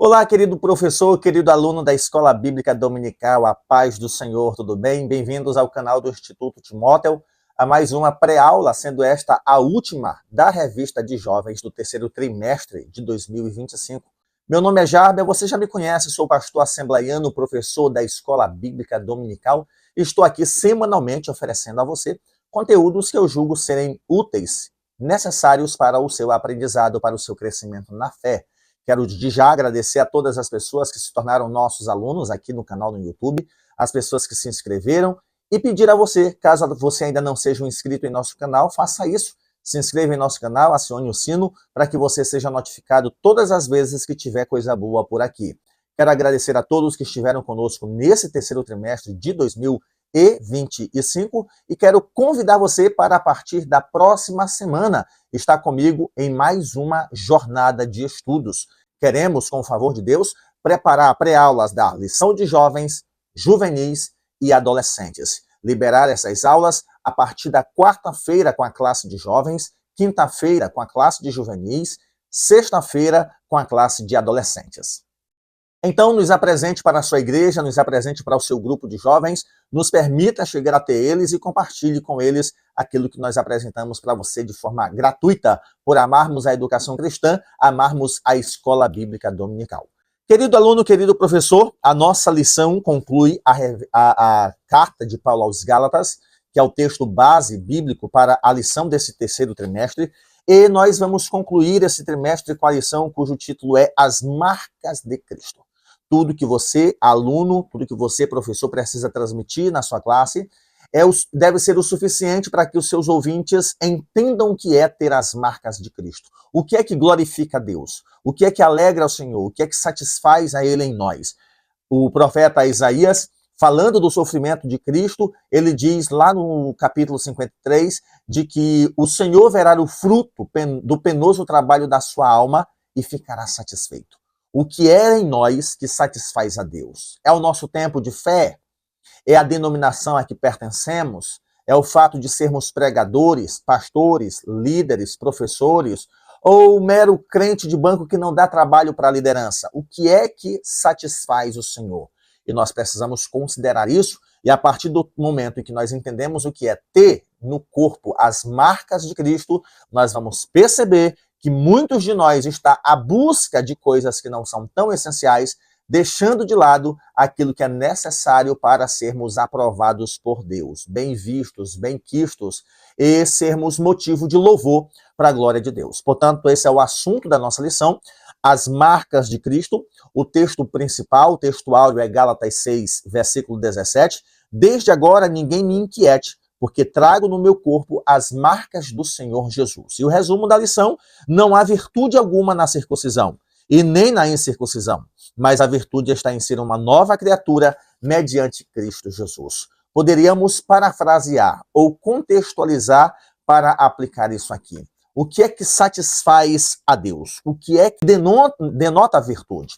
Olá, querido professor, querido aluno da Escola Bíblica Dominical, a paz do Senhor, tudo bem? Bem-vindos ao canal do Instituto Timóteo, a mais uma pré-aula, sendo esta a última da revista de jovens do terceiro trimestre de 2025. Meu nome é Jarbia, você já me conhece, sou pastor assembleiano, professor da Escola Bíblica Dominical, e estou aqui semanalmente oferecendo a você conteúdos que eu julgo serem úteis, necessários para o seu aprendizado, para o seu crescimento na fé. Quero de já agradecer a todas as pessoas que se tornaram nossos alunos aqui no canal no YouTube, as pessoas que se inscreveram, e pedir a você, caso você ainda não seja um inscrito em nosso canal, faça isso. Se inscreva em nosso canal, acione o sino para que você seja notificado todas as vezes que tiver coisa boa por aqui. Quero agradecer a todos que estiveram conosco nesse terceiro trimestre de 2025 e quero convidar você para, a partir da próxima semana, estar comigo em mais uma jornada de estudos. Queremos, com o favor de Deus, preparar pré-aulas da lição de jovens, juvenis e adolescentes. Liberar essas aulas a partir da quarta-feira com a classe de jovens, quinta-feira com a classe de juvenis, sexta-feira com a classe de adolescentes. Então, nos apresente para a sua igreja, nos apresente para o seu grupo de jovens, nos permita chegar até eles e compartilhe com eles aquilo que nós apresentamos para você de forma gratuita, por amarmos a educação cristã, amarmos a escola bíblica dominical. Querido aluno, querido professor, a nossa lição conclui a carta de Paulo aos Gálatas, que é o texto base bíblico para a lição desse terceiro trimestre, e nós vamos concluir esse trimestre com a lição cujo título é As Marcas de Cristo. Tudo que você, aluno, tudo que você, professor, precisa transmitir na sua classe deve ser o suficiente para que os seus ouvintes entendam o que é ter as marcas de Cristo. O que é que glorifica a Deus? O que é que alegra ao Senhor? O que é que satisfaz a Ele em nós? O profeta Isaías, falando do sofrimento de Cristo, ele diz lá no capítulo 53, de que o Senhor verá o fruto do penoso trabalho da sua alma e ficará satisfeito. O que é em nós que satisfaz a Deus? É o nosso tempo de fé? É a denominação a que pertencemos? É o fato de sermos pregadores, pastores, líderes, professores? Ou mero crente de banco que não dá trabalho para a liderança? O que é que satisfaz o Senhor? E nós precisamos considerar isso, e a partir do momento em que nós entendemos o que é ter no corpo as marcas de Cristo, nós vamos perceber que muitos de nós está à busca de coisas que não são tão essenciais, deixando de lado aquilo que é necessário para sermos aprovados por Deus, bem vistos, bem quistos, e sermos motivo de louvor para a glória de Deus. Portanto, esse é o assunto da nossa lição, as marcas de Cristo. O texto principal, o texto áureo é Gálatas 6, versículo 17. Desde agora ninguém me inquiete, porque trago no meu corpo as marcas do Senhor Jesus. E o resumo da lição: não há virtude alguma na circuncisão, e nem na incircuncisão, mas a virtude está em ser uma nova criatura mediante Cristo Jesus. Poderíamos parafrasear ou contextualizar para aplicar isso aqui. O que é que satisfaz a Deus? O que é que denota a virtude?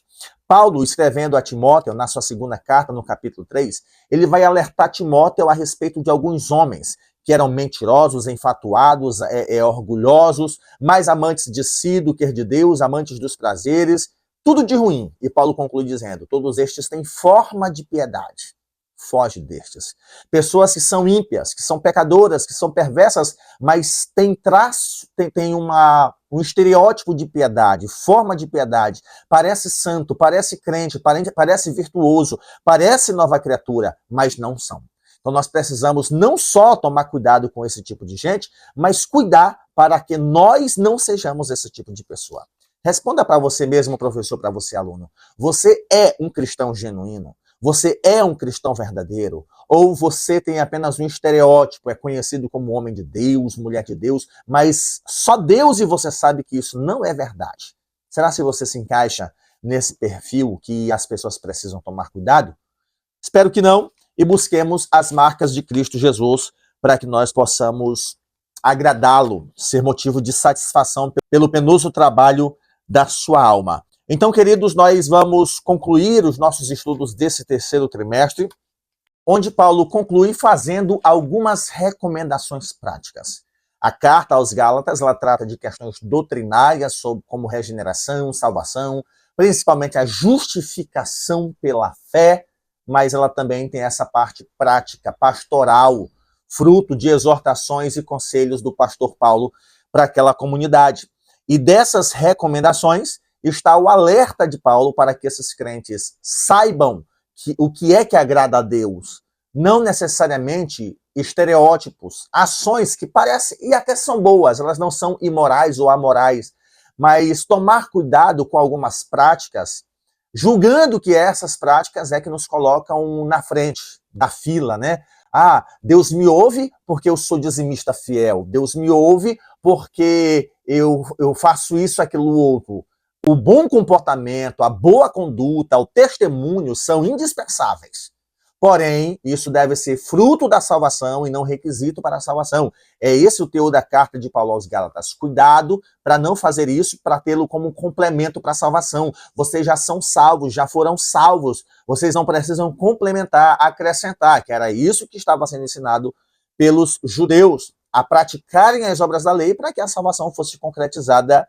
Paulo, escrevendo a Timóteo, na sua segunda carta, no capítulo 3, ele vai alertar Timóteo a respeito de alguns homens que eram mentirosos, enfatuados, orgulhosos, mais amantes de si do que de Deus, amantes dos prazeres, tudo de ruim. E Paulo conclui dizendo: todos estes têm forma de piedade. Foge destes. Pessoas que são ímpias, que são pecadoras, que são perversas, mas têm traço, tem um estereótipo de piedade, forma de piedade, parece santo, parece crente, parece virtuoso, parece nova criatura, mas não são. Então nós precisamos não só tomar cuidado com esse tipo de gente, mas cuidar para que nós não sejamos esse tipo de pessoa. Responda para você mesmo, professor, para você, aluno. Você é um cristão genuíno? Você é um cristão verdadeiro? Ou você tem apenas um estereótipo, é conhecido como homem de Deus, mulher de Deus, mas só Deus e você sabe que isso não é verdade? Será que você se encaixa nesse perfil que as pessoas precisam tomar cuidado? Espero que não, e busquemos as marcas de Cristo Jesus para que nós possamos agradá-lo, ser motivo de satisfação pelo penoso trabalho da sua alma. Então, queridos, nós vamos concluir os nossos estudos desse terceiro trimestre, onde Paulo conclui fazendo algumas recomendações práticas. A carta aos Gálatas, ela trata de questões doutrinárias sobre como regeneração, salvação, principalmente a justificação pela fé, mas ela também tem essa parte prática, pastoral, fruto de exortações e conselhos do pastor Paulo para aquela comunidade. E dessas recomendações está o alerta de Paulo para que esses crentes saibam o que é que agrada a Deus. Não necessariamente estereótipos, ações que parecem e até são boas, elas não são imorais ou amorais, mas tomar cuidado com algumas práticas, julgando que essas práticas é que nos colocam na frente da fila, né? Ah, Deus me ouve porque eu sou dizimista fiel. Deus me ouve porque eu faço isso, aquilo, outro. O bom comportamento, a boa conduta, o testemunho são indispensáveis. Porém, isso deve ser fruto da salvação e não requisito para a salvação. É esse o teor da carta de Paulo aos Gálatas. Cuidado para não fazer isso, para tê-lo como um complemento para a salvação. Vocês já são salvos, já foram salvos. Vocês não precisam complementar, acrescentar, que era isso que estava sendo ensinado pelos judeus, a praticarem as obras da lei para que a salvação fosse concretizada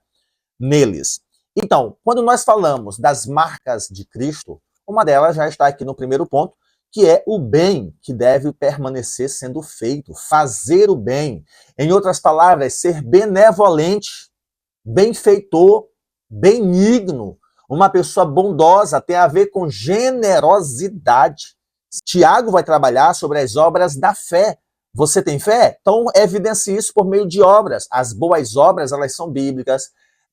neles. Então, quando nós falamos das marcas de Cristo, uma delas já está aqui no primeiro ponto, que é o bem que deve permanecer sendo feito, fazer o bem. Em outras palavras, ser benevolente, benfeitor, benigno, uma pessoa bondosa, tem a ver com generosidade. Tiago vai trabalhar sobre as obras da fé. Você tem fé? Então evidencie isso por meio de obras. As boas obras, elas são bíblicas,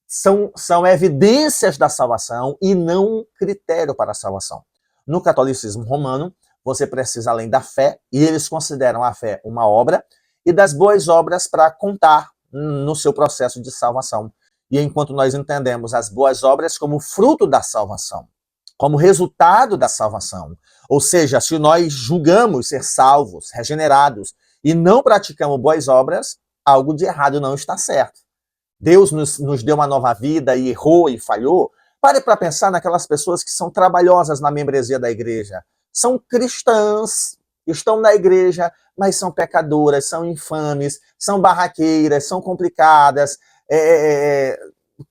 são evidências da salvação e não um critério para a salvação. No catolicismo romano, você precisa, além da fé, e eles consideram a fé uma obra, e das boas obras para contar no seu processo de salvação. E enquanto nós entendemos as boas obras como fruto da salvação, como resultado da salvação, ou seja, se nós julgamos ser salvos, regenerados, e não praticamos boas obras, algo de errado não está certo. Deus nos deu uma nova vida e errou e falhou. Pare para pensar naquelas pessoas que são trabalhosas na membresia da igreja. São cristãs, estão na igreja, mas são pecadoras, são infames, são barraqueiras, são complicadas,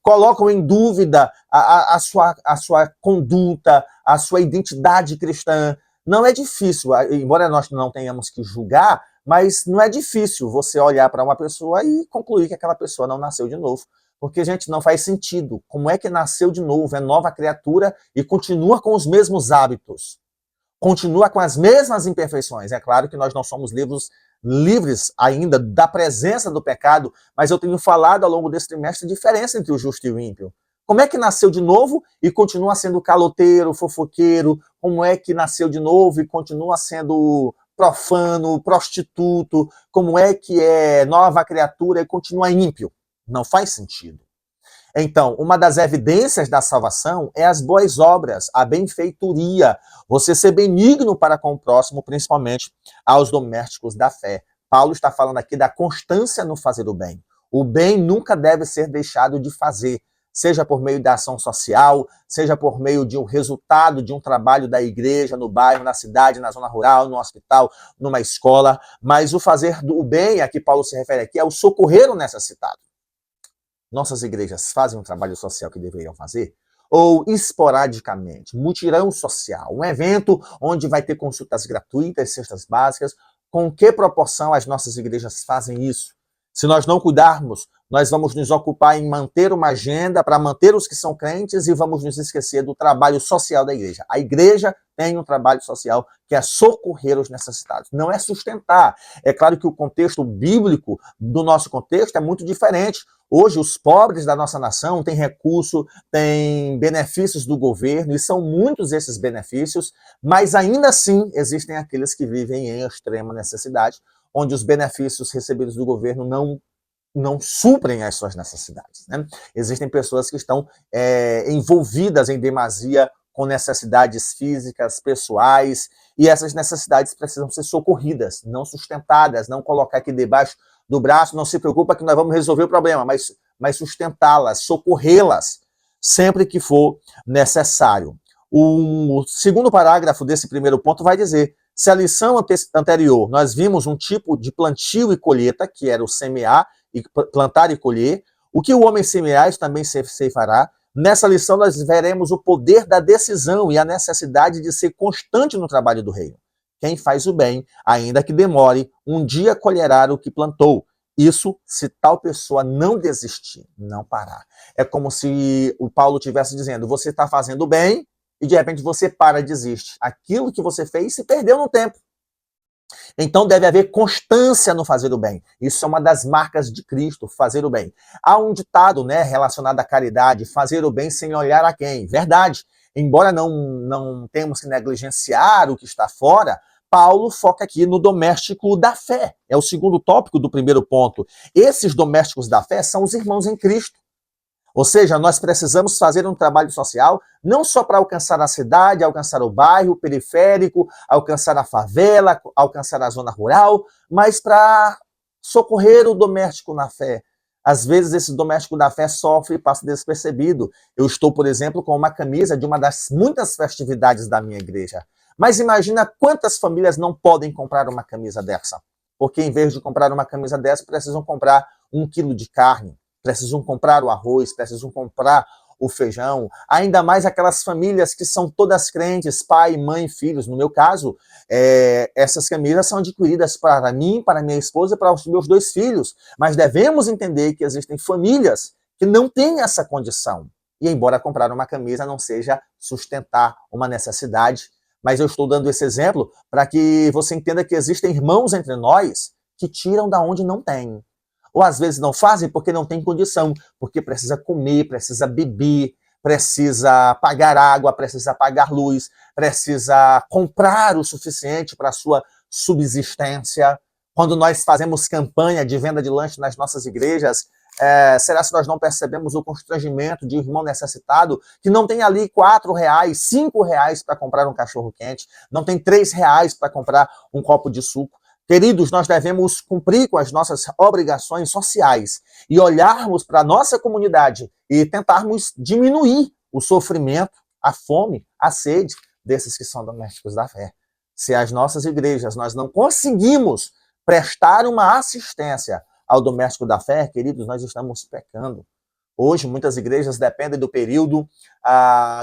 colocam em dúvida a sua conduta, a sua identidade cristã. Não é difícil, embora nós não tenhamos que julgar, mas não é difícil você olhar para uma pessoa e concluir que aquela pessoa não nasceu de novo. Porque, gente, não faz sentido. Como é que nasceu de novo, é nova criatura e continua com os mesmos hábitos? Continua com as mesmas imperfeições. É claro que nós não somos livres ainda da presença do pecado, mas eu tenho falado ao longo desse trimestre a diferença entre o justo e o ímpio. Como é que nasceu de novo e continua sendo caloteiro, fofoqueiro? Como é que nasceu de novo e continua sendo profano, prostituto? Como é que é nova criatura e continua ímpio? Não faz sentido. Então, uma das evidências da salvação é as boas obras, a benfeitoria, você ser benigno para com o próximo, principalmente aos domésticos da fé. Paulo está falando aqui da constância no fazer o bem. O bem nunca deve ser deixado de fazer, seja por meio da ação social, seja por meio de um resultado de um trabalho da igreja, no bairro, na cidade, na zona rural, no hospital, numa escola, mas o fazer o bem, a que Paulo se refere aqui, é o socorrer o necessitado. Nossas igrejas fazem um trabalho social que deveriam fazer? Ou esporadicamente, mutirão social, um evento onde vai ter consultas gratuitas, cestas básicas, com que proporção as nossas igrejas fazem isso? Se nós não cuidarmos, nós vamos nos ocupar em manter uma agenda para manter os que são crentes e vamos nos esquecer do trabalho social da igreja. A igreja tem um trabalho social que é socorrer os necessitados, não é sustentar. É claro que o contexto bíblico do nosso contexto é muito diferente. Hoje, os pobres da nossa nação têm recurso, têm benefícios do governo, e são muitos esses benefícios, mas ainda assim existem aqueles que vivem em extrema necessidade, onde os benefícios recebidos do governo não suprem as suas necessidades, né? Existem pessoas que estão envolvidas em demasia com necessidades físicas, pessoais, e essas necessidades precisam ser socorridas, não sustentadas, não colocar aqui debaixo do braço, não se preocupa que nós vamos resolver o problema, mas sustentá-las, socorrê-las, sempre que for necessário. O segundo parágrafo desse primeiro ponto vai dizer: se a lição anterior nós vimos um tipo de plantio e colheita, que era o semear, e plantar e colher, o que o homem semear, isso também se fará, Nessa lição, nós veremos o poder da decisão e a necessidade de ser constante no trabalho do reino. Quem faz o bem, ainda que demore, um dia colherá o que plantou. Isso se tal pessoa não desistir, não parar. É como se o Paulo estivesse dizendo, você está fazendo bem e de repente você para e desiste. Aquilo que você fez se perdeu no tempo. Então deve haver constância no fazer o bem. Isso é uma das marcas de Cristo, fazer o bem. Há um ditado, né, relacionado à caridade, fazer o bem sem olhar a quem. Verdade. Embora não temos que negligenciar o que está fora, Paulo foca aqui no doméstico da fé. É o segundo tópico do primeiro ponto. Esses domésticos da fé são os irmãos em Cristo. Ou seja, nós precisamos fazer um trabalho social não só para alcançar a cidade, alcançar o bairro periférico, alcançar a favela, alcançar a zona rural, mas para socorrer o doméstico na fé. Às vezes esse doméstico da fé sofre e passa despercebido. Eu estou, por exemplo, com uma camisa de uma das muitas festividades da minha igreja. Mas imagina quantas famílias não podem comprar uma camisa dessa. Porque em vez de comprar uma camisa dessa, precisam comprar 1 quilo de carne, precisam comprar o arroz, precisam comprar o feijão, ainda mais aquelas famílias que são todas crentes, pai, mãe, filhos. No meu caso, essas camisas são adquiridas para mim, para minha esposa e para os meus 2 filhos, mas devemos entender que existem famílias que não têm essa condição, e embora comprar uma camisa não seja sustentar uma necessidade, mas eu estou dando esse exemplo para que você entenda que existem irmãos entre nós que tiram da onde não tem. Ou às vezes não fazem porque não tem condição, porque precisa comer, precisa beber, precisa pagar água, precisa pagar luz, precisa comprar o suficiente para a sua subsistência. Quando nós fazemos campanha de venda de lanche nas nossas igrejas, será se nós não percebemos o constrangimento de um irmão necessitado que não tem ali R$4, R$5 para comprar um cachorro quente, não tem R$3 para comprar um copo de suco? Queridos, nós devemos cumprir com as nossas obrigações sociais e olharmos para a nossa comunidade e tentarmos diminuir o sofrimento, a fome, a sede desses que são domésticos da fé. Se as nossas igrejas nós não conseguimos prestar uma assistência ao doméstico da fé, queridos, nós estamos pecando. Hoje, muitas igrejas dependem do período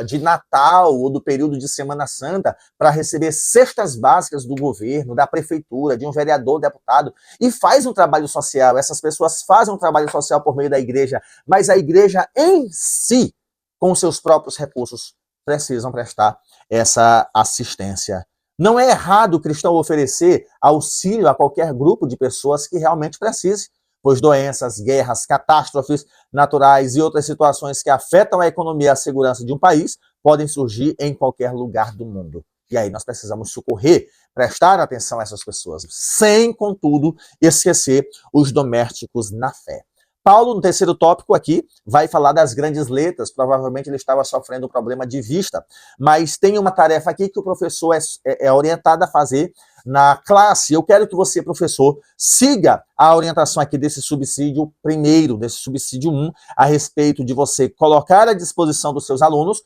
de Natal ou do período de Semana Santa para receber cestas básicas do governo, da prefeitura, de um vereador, deputado, e faz um trabalho social. Essas pessoas fazem um trabalho social por meio da igreja, mas a igreja em si, com seus próprios recursos, precisam prestar essa assistência. Não é errado o cristão oferecer auxílio a qualquer grupo de pessoas que realmente precise, pois doenças, guerras, catástrofes naturais e outras situações que afetam a economia e a segurança de um país podem surgir em qualquer lugar do mundo. E aí nós precisamos socorrer, prestar atenção a essas pessoas, sem, contudo, esquecer os domésticos na fé. Paulo, no terceiro tópico aqui, vai falar das grandes letras. Provavelmente ele estava sofrendo um problema de vista, mas tem uma tarefa aqui que o professor é orientado a fazer na classe. Eu quero que você, professor, siga a orientação aqui desse subsídio primeiro, desse subsídio 1, a respeito de você colocar à disposição dos seus alunos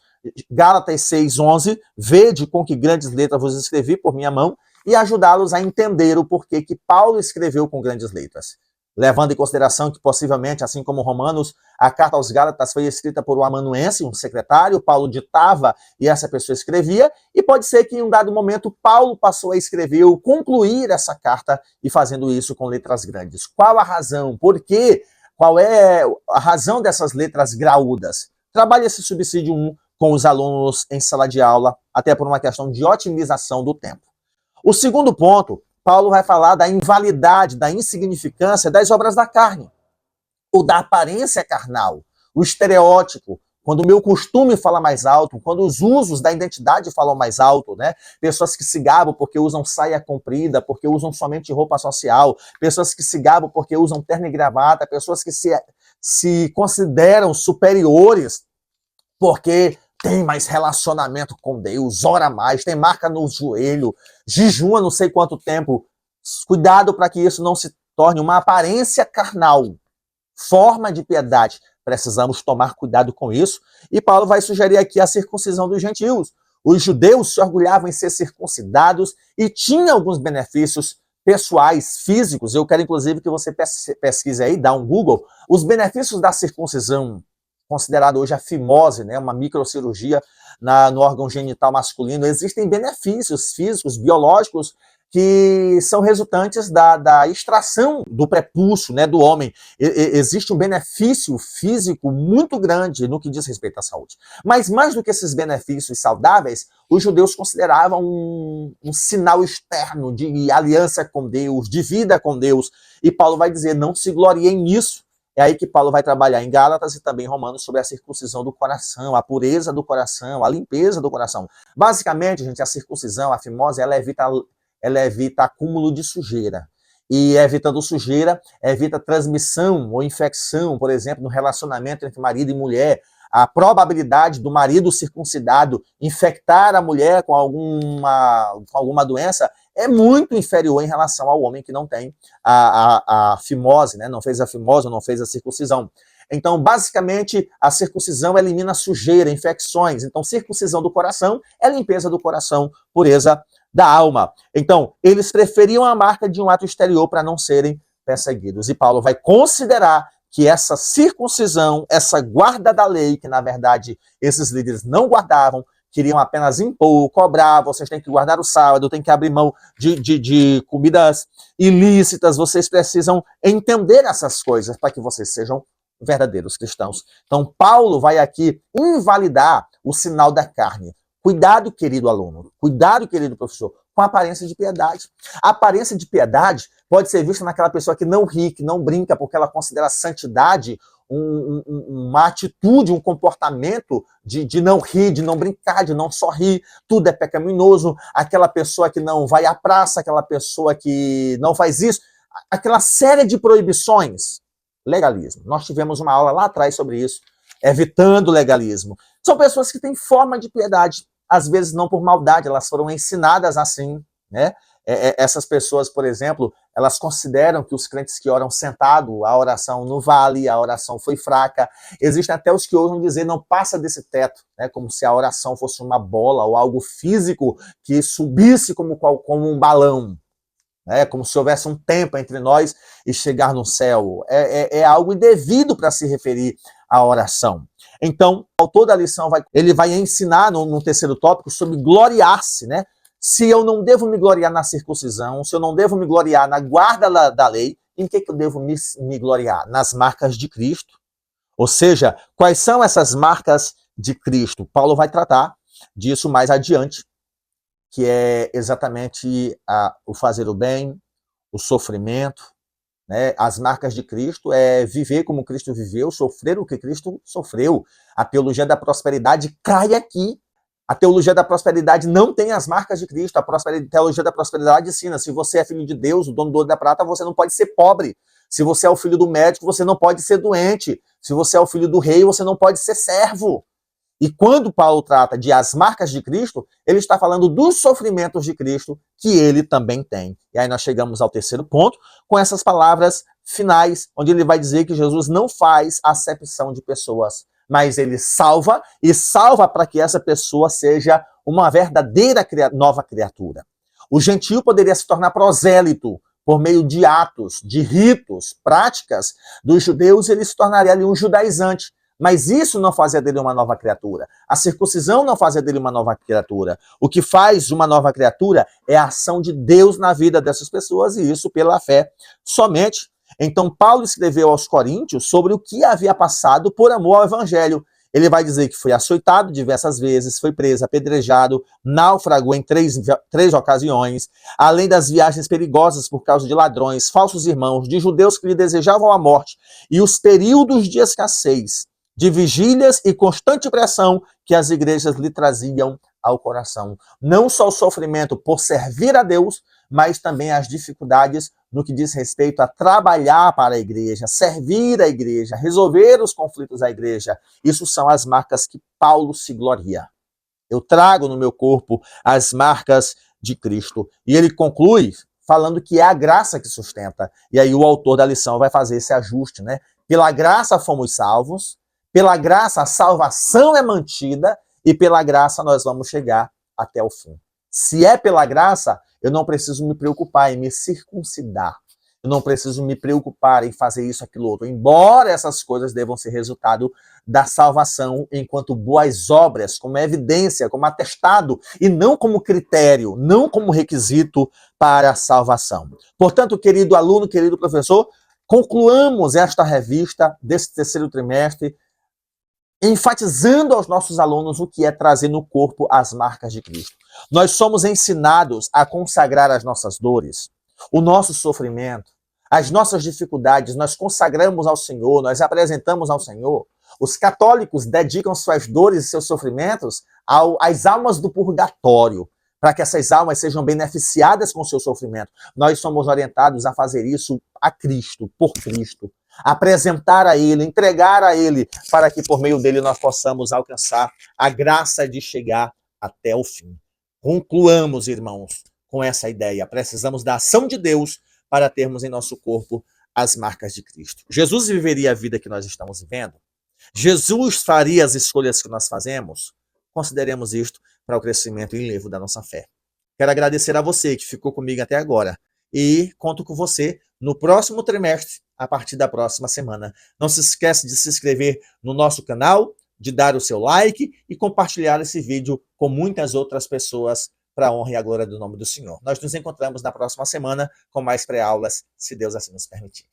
Gálatas 6:11, vede com que grandes letras vos escrevi por minha mão, e ajudá-los a entender o porquê que Paulo escreveu com grandes letras. Levando em consideração que, possivelmente, assim como Romanos, a carta aos Gálatas foi escrita por um amanuense, um secretário, Paulo ditava e essa pessoa escrevia, e pode ser que em um dado momento Paulo passou a escrever ou concluir essa carta e fazendo isso com letras grandes. Qual a razão? Por quê? Qual é a razão dessas letras graúdas? Trabalhe esse subsídio 1 com os alunos em sala de aula, até por uma questão de otimização do tempo. O segundo ponto, Paulo vai falar da invalidade, da insignificância das obras da carne, ou da aparência carnal, o estereótipo, quando o meu costume fala mais alto, quando os usos da identidade falam mais alto, né? Pessoas que se gabam porque usam saia comprida, porque usam somente roupa social, pessoas que se gabam porque usam terno e gravata, pessoas que se consideram superiores porque tem mais relacionamento com Deus, ora mais, tem marca no joelho, jejua não sei quanto tempo. Cuidado para que isso não se torne uma aparência carnal, forma de piedade. Precisamos tomar cuidado com isso. E Paulo vai sugerir aqui a circuncisão dos gentios. Os judeus se orgulhavam em ser circuncidados e tinham alguns benefícios pessoais, físicos. Eu quero, inclusive, que você pesquise aí, dá um Google, os benefícios da circuncisão. considerada hoje a fimose, né, uma microcirurgia no órgão genital masculino. Existem benefícios físicos, biológicos, que são resultantes da extração do prepúcio, né, do homem. Existe um benefício físico muito grande no que diz respeito à saúde. Mas mais do que esses benefícios saudáveis, os judeus consideravam um sinal externo de aliança com Deus, de vida com Deus. E Paulo vai dizer, não se gloriem nisso. É aí que Paulo vai trabalhar em Gálatas e também em Romanos sobre a circuncisão do coração, a pureza do coração, a limpeza do coração. Basicamente, gente, a circuncisão, a fimose, ela evita acúmulo de sujeira. E evitando sujeira, evita transmissão ou infecção, por exemplo, no relacionamento entre marido e mulher. A probabilidade do marido circuncidado infectar a mulher com alguma doença é muito inferior em relação ao homem que não tem a fimose, né? Não fez a fimose, não fez a circuncisão. Então, basicamente, a circuncisão elimina sujeira, infecções. Então, circuncisão do coração é limpeza do coração, pureza da alma. Então, eles preferiam a marca de um ato exterior para não serem perseguidos. E Paulo vai considerar que essa circuncisão, essa guarda da lei, que na verdade esses líderes não guardavam, queriam apenas impor, cobrar, vocês têm que guardar o sábado, têm que abrir mão de comidas ilícitas, vocês precisam entender essas coisas para que vocês sejam verdadeiros cristãos. Então, Paulo vai aqui invalidar o sinal da carne. Cuidado, querido aluno, cuidado, querido professor, com a aparência de piedade. A aparência de piedade pode ser vista naquela pessoa que não ri, que não brinca, porque ela considera a santidade uma atitude, um comportamento de não rir, de não brincar, de não sorrir. Tudo é pecaminoso. Aquela pessoa que não vai à praça, aquela pessoa que não faz isso, aquela série de proibições. Legalismo. Nós tivemos uma aula lá atrás sobre isso, evitando o legalismo. São pessoas que têm forma de piedade, às vezes não por maldade, elas foram ensinadas assim, né? Essas pessoas, por exemplo, elas consideram que os crentes que oram sentado, a oração não vale, a oração foi fraca. Existem até os que ousam dizer, não passa desse teto, né? Como se a oração fosse uma bola ou algo físico que subisse como um balão. Como se houvesse um tempo entre nós e chegar no céu. É algo indevido para se referir à oração. Então, o autor da lição ele vai ensinar no terceiro tópico sobre gloriar-se, né? Se eu não devo me gloriar na circuncisão, se eu não devo me gloriar na guarda da lei, em que eu devo me gloriar? Nas marcas de Cristo. Ou seja, quais são essas marcas de Cristo? Paulo vai tratar disso mais adiante, que é exatamente o fazer o bem, o sofrimento, né? As marcas de Cristo é viver como Cristo viveu, sofrer o que Cristo sofreu. A teologia da prosperidade cai aqui. A teologia da prosperidade não tem as marcas de Cristo. A teologia da prosperidade ensina, se você é filho de Deus, o dono do ouro e da prata, você não pode ser pobre. Se você é o filho do médico, você não pode ser doente. Se você é o filho do rei, você não pode ser servo. E quando Paulo trata de as marcas de Cristo, ele está falando dos sofrimentos de Cristo que ele também tem. E aí nós chegamos ao terceiro ponto, com essas palavras finais, onde ele vai dizer que Jesus não faz acepção de pessoas, mas ele salva, e salva para que essa pessoa seja uma verdadeira nova criatura. O gentio poderia se tornar prosélito por meio de atos, de ritos, práticas dos judeus, ele se tornaria ali um judaizante. Mas isso não fazia dele uma nova criatura. A circuncisão não fazia dele uma nova criatura. O que faz uma nova criatura é a ação de Deus na vida dessas pessoas, e isso pela fé somente. Então, Paulo escreveu aos Coríntios sobre o que havia passado por amor ao Evangelho. Ele vai dizer que foi açoitado diversas vezes, foi preso, apedrejado, naufragou em três ocasiões, além das viagens perigosas por causa de ladrões, falsos irmãos, de judeus que lhe desejavam a morte, e os períodos de escassez, de vigílias e constante pressão que as igrejas lhe traziam ao coração. Não só o sofrimento por servir a Deus, mas também as dificuldades no que diz respeito a trabalhar para a igreja, servir a igreja, resolver os conflitos da igreja. Isso são as marcas que Paulo se gloria. Eu trago no meu corpo as marcas de Cristo. E ele conclui falando que é a graça que sustenta. E aí o autor da lição vai fazer esse ajuste, né? Pela graça fomos salvos, pela graça a salvação é mantida, e pela graça nós vamos chegar até o fim. Se é pela graça, eu não preciso me preocupar em me circuncidar. Eu não preciso me preocupar em fazer isso, aquilo, outro. Embora essas coisas devam ser resultado da salvação enquanto boas obras, como evidência, como atestado, e não como critério, não como requisito para a salvação. Portanto, querido aluno, querido professor, concluamos esta revista desse terceiro trimestre enfatizando aos nossos alunos o que é trazer no corpo as marcas de Cristo. Nós somos ensinados a consagrar as nossas dores, o nosso sofrimento, as nossas dificuldades, nós consagramos ao Senhor, nós apresentamos ao Senhor. Os católicos dedicam suas dores e seus sofrimentos às almas do purgatório, para que essas almas sejam beneficiadas com o seu sofrimento. Nós somos orientados a fazer isso a Cristo, por Cristo. Apresentar a Ele, entregar a Ele, para que por meio dele nós possamos alcançar a graça de chegar até o fim. Concluamos, irmãos, com essa ideia. Precisamos da ação de Deus para termos em nosso corpo as marcas de Cristo. Jesus viveria a vida que nós estamos vivendo? Jesus faria as escolhas que nós fazemos? Consideremos isto para o crescimento e enlevo da nossa fé. Quero agradecer a você que ficou comigo até agora e conto com você no próximo trimestre, a partir da próxima semana. Não se esqueça de se inscrever no nosso canal, de dar o seu like e compartilhar esse vídeo com muitas outras pessoas para a honra e a glória do nome do Senhor. Nós nos encontramos na próxima semana com mais pré-aulas, se Deus assim nos permitir.